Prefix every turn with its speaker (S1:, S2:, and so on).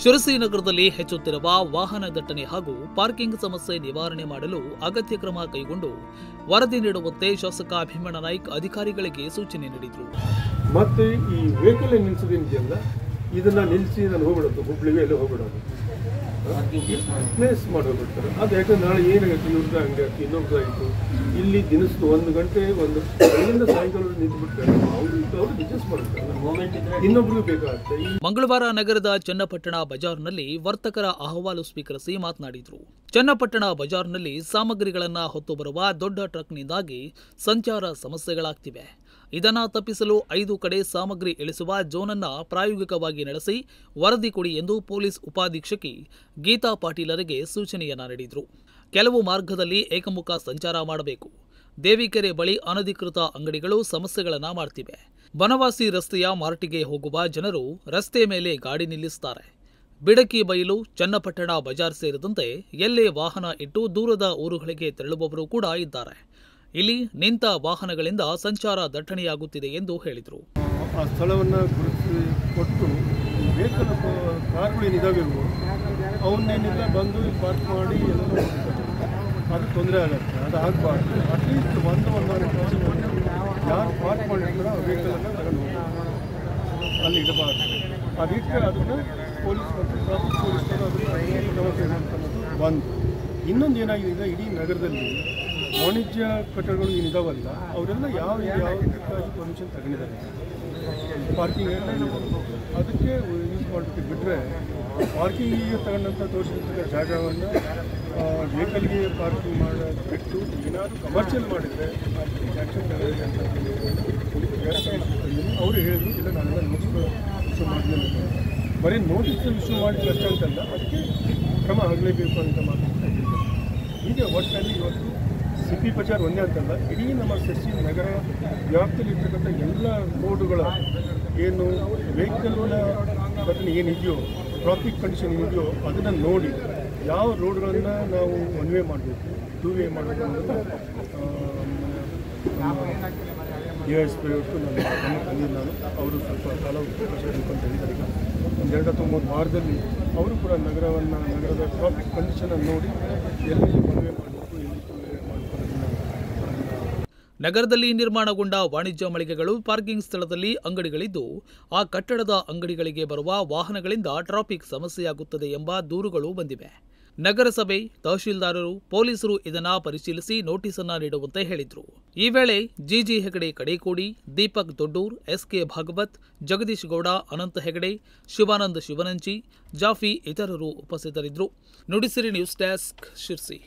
S1: ಶಿರಸಿ ನಗರದಲ್ಲಿ ಹೆಚ್ಚುತ್ತಿರುವ ವಾಹನ ದಟ್ಟಣೆ ಹಾಗೂ ಪಾರ್ಕಿಂಗ್ ಸಮಸ್ಯೆ ನಿವಾರಣೆ ಮಾಡಲು ಅಗತ್ಯ ಕ್ರಮ ಕೈಗೊಂಡು ವರದಿ ನೀಡುವಂತೆ ಶಾಸಕ ಭೀಮಣ್ಣ ನಾಯ್ಕ ಅಧಿಕಾರಿಗಳಿಗೆ ಸೂಚನೆ ನೀಡಿದರು.
S2: ಮತ್ತೆ ಈ ವೆಹಿಕಲ್ ನಿಲ್ಲಿಸೋದೇನಿದೆಯಲ್ಲ ಇದನ್ನ ನಿಲ್ಲಿಸಿ ನಾನು ಹೋಗ್ಬಿಡೋದು, ಹುಬ್ಳಿಗೆ ಎಲ್ಲ ಹೋಗ್ಬಿಡೋದು, ಪ್ಲೇಸ್ ಮಾಡಿ ಹೋಗ್ಬಿಡ್ತಾರೆ. ಅದು ಯಾಕಂದ್ರೆ ನಾಳೆ ಏನಾಗುತ್ತೆ, ಇವ್ರದ್ದು ಹಂಗಾಯ್ತು ಇನ್ನೊಬ್ರು ಆಯಿತು, ಇಲ್ಲಿ ದಿನಸ್ತು 1 ಗಂಟೆ ಬೆಳಗಿಂದ ಸಾಯಂಕಾಲ ನಿಂತುಬಿಡ್ತಾರೆ, ಅವ್ರು ಬಿಸ್ನೆಸ್ ಮಾಡ್ತಾರೆ, ಇನ್ನೊಬ್ರಿಗೂ ಬೇಕಾಗುತ್ತೆ.
S1: ಮಂಗಳವಾರ ನಗರದ ಚನ್ನಪಟ್ಟಣ ಬಜಾರ್ನಲ್ಲಿ ವರ್ತಕರ ಅಹವಾಲು ಸ್ವೀಕರಿಸಿ ಮಾತನಾಡಿದರು. ಚನ್ನಪಟ್ಟಣ ಬಜಾರ್ನಲ್ಲಿ ಸಾಮಗ್ರಿಗಳನ್ನು ಹೊತ್ತು ಬರುವ ದೊಡ್ಡ ಟ್ರಕ್ನಿಂದಾಗಿ ಸಂಚಾರ ಸಮಸ್ಯೆಗಳಾಗ್ತಿವೆ. ಇದನ್ನು ತಪ್ಪಿಸಲು 5 ಕಡೆ ಸಾಮಗ್ರಿ ಇಳಿಸುವ ಝೋನನ್ನು ಪ್ರಾಯೋಗಿಕವಾಗಿ ನಡೆಸಿ ವರದಿ ಕೊಡಿ ಎಂದು ಪೊಲೀಸ್ ಉಪಾಧೀಕ್ಷಕಿ ಗೀತಾ ಪಾಟೀಲರಿಗೆ ಸೂಚನೆಯನ್ನ ನೀಡಿದರು. ಕೆಲವು ಮಾರ್ಗದಲ್ಲಿ ಏಕಮುಖ ಸಂಚಾರ ಮಾಡಬೇಕು. ದೇವಿಕೆರೆ ಬಳಿ ಅನಧಿಕೃತ ಅಂಗಡಿಗಳು ಸಮಸ್ಯೆಗಳನ್ನು ಮಾಡ್ತಿವೆ. ಬನವಾಸಿ ರಸ್ತೆಯ ಮಾರ್ಟಿಗೆ ಹೋಗುವ ಜನರು ರಸ್ತೆ ಮೇಲೆ ಗಾಡಿ ನಿಲ್ಲಿಸುತ್ತಾರೆ. ಬಿಡಕಿ ಬೈಲು, ಚನ್ನಪಟ್ಟಣ ಬಜಾರ್ ಸೇರಿದಂತೆ ಎಲ್ಲೇ ವಾಹನ ಇಟ್ಟು ದೂರದ ಊರುಗಳಿಗೆ ತೆರಳುವವರು ಕೂಡ ಇದ್ದಾರೆ. ಇಲ್ಲಿ ನಿಂತ ವಾಹನಗಳಿಂದ ಸಂಚಾರ ದಟ್ಟಣೆಯಾಗುತ್ತಿದೆ ಎಂದು ಹೇಳಿದರು.
S2: ಆ ಸ್ಥಳವನ್ನು ಗುರುತಿಸಿ ಕೊಟ್ಟು ವೆಹಿಕಲ್ ಕಾರ್ಗಳು ಏನಿದಾವೆ ಅವನ್ನೇನಿಲ್ಲ ಬಂದು ಪಾರ್ಕ್ ಮಾಡಿ ಎಲ್ಲ ಅದು ತೊಂದರೆ ಆಗುತ್ತೆ. ಅದು ಆಗಬಾರ್ದು. ಅಟ್ಲೀಸ್ಟ್ 1.5 ತಾಸು ಯಾರು ಪಾರ್ಕ್ ಮಾಡಿರ್ತಾರೋ ಆ ವೆಹಿಕಲನ್ನು ತಗೊಂಡು ಅಲ್ಲಿ ಇಡಬಾರ್ದು. ಅದಕ್ಕೆ ಅದನ್ನು ಪೊಲೀಸ್ ಮತ್ತು ಟ್ರಾಫಿಕ್ ಪೊಲೀಸರು ಅದನ್ನು ಬಂದು ಇನ್ನೊಂದು ಏನಾಗಿದೆ, ಇಡೀ ನಗರದಲ್ಲಿ ವಾಣಿಜ್ಯ ಕಟ್ಟಡಗಳು ಏನಿದಾವಲ್ಲ ಅವರೆಲ್ಲ ಯಾವ ಪರ್ಮಿಷನ್ ತಗೊಂಡಿದ್ದಾರೆ, ಪಾರ್ಕಿಂಗ್ ಎಲ್ಲ ಅದಕ್ಕೆ ಯೂಸ್ ಮಾಡಲಿಕ್ಕೆ ಬಿಟ್ಟರೆ ಪಾರ್ಕಿಂಗಿಗೆ ತಗೊಂಡಂಥ ತೋರಿಸಿರ್ತಕ್ಕ ಜಾಗವನ್ನು ವೆಹಿಕಲ್ಗೆ ಪಾರ್ಕಿಂಗ್ ಮಾಡೋದು ಬಿಟ್ಟು ಏನಾದರೂ ಕಮರ್ಷಿಯಲ್ ಮಾಡಿದರೆ ಆ್ಯಕ್ಷನ್ ತಗೊಳ್ಳಿ ಅಂತ ಅವರು ಹೇಳಿದ್ರು. ಇಲ್ಲ ನಾನೆಲ್ಲ ನೋಟಿಸ್ ಇಶ್ಯೂ ಮಾಡಿದ್ದೇನೆ, ಬರೀ ನೋಟಿಸ್ ಇಶ್ಯೂ ಮಾಡಿದ್ರೆ ಅಷ್ಟೇ ಅಂತಲ್ಲ, ಅದಕ್ಕೆ ಕ್ರಮ ಆಗಲೇಬೇಕು ಅಂತ ಮಾತಾಡ್ತಾ ಇದ್ದಾರೆ. ಹೀಗೆ ಒಟ್ಟಿನಲ್ಲಿ ಇವತ್ತು ಸಿಪಿ ಬಜಾರ್ ಒಂದೇ ಅಂತಲ್ಲ, ಇಡೀ ನಮ್ಮ ಶಿರಸಿ ನಗರ ವ್ಯಾಪ್ತಿಯಲ್ಲಿರ್ತಕ್ಕಂಥ ಎಲ್ಲ ರೋಡುಗಳ ಏನು ವೆಹಿಕಲ್ನ ಘಟನೆ ಏನಿದೆಯೋ, ಟ್ರಾಫಿಕ್ ಕಂಡೀಷನ್ ಏನಿದೆಯೋ ಅದನ್ನು ನೋಡಿ ಯಾವ ರೋಡ್ಗಳನ್ನು ನಾವು 1 ವೇ ಮಾಡಬೇಕು, 2 ವೇ ಮಾಡಬೇಕು ಅನ್ನೋದು DSP ಅವತ್ತು ನಾನು ತಂದಿದ್ದು. ಅವರು ಸ್ವಲ್ಪ ಕಾಲಾವಕಾಶ ಅಂತ ಹೇಳಿದ್ದಾರೆ. ಈಗ 2 ಅಥವಾ 3 ವಾರದಲ್ಲಿ ಅವರು ಕೂಡ ನಗರದ ಟ್ರಾಫಿಕ್ ಕಂಡೀಷನನ್ನು ನೋಡಿ ಎಲ್ಲಿ 1 ವೇ ಮಾಡಬೇಕು, ಎಲ್ಲಿ 2 ವೇ ಮಾಡಬೇಕು.
S1: ನಗರದಲ್ಲಿ ನಿರ್ಮಾಣಗೊಂಡ ವಾಣಿಜ್ಯ ಮಳಿಗೆಗಳು ಪಾರ್ಕಿಂಗ್ ಸ್ಥಳದಲ್ಲಿ ಅಂಗಡಿಗಳಿದ್ದು ಆ ಕಟ್ಟಡದ ಅಂಗಡಿಗಳಿಗೆ ಬರುವ ವಾಹನಗಳಿಂದ ಟ್ರಾಫಿಕ್ ಸಮಸ್ಯೆಯಾಗುತ್ತದೆ ಎಂಬ ದೂರುಗಳು ಬಂದಿವೆ. ನಗರಸಭೆ, ತಹಶೀಲ್ದಾರರು, ಪೊಲೀಸರು ಇದನ್ನ ಪರಿಶೀಲಿಸಿ ನೋಟಿಸ್ ಅನ್ನ ನೀಡುವಂತೆ ಹೇಳಿದ್ರು. ಈ ವೇಳೆ ಜಿಜಿ ಹೆಗಡೆ ಕಡೇಕೋಡಿ, ದೀಪಕ್ ದೊಡ್ಡೂರ್, SK ಭಾಗವತ್, ಜಗದೀಶ್ ಗೌಡ, ಅನಂತ ಹೆಗಡೆ, ಶಿವಾನಂದ ಶಿವನಂಚಿ, ಜಾಫಿ ಇತರರು ಉಪಸ್ಥಿತರಿದ್ದರು. Nudisiri news desk, Sirsi.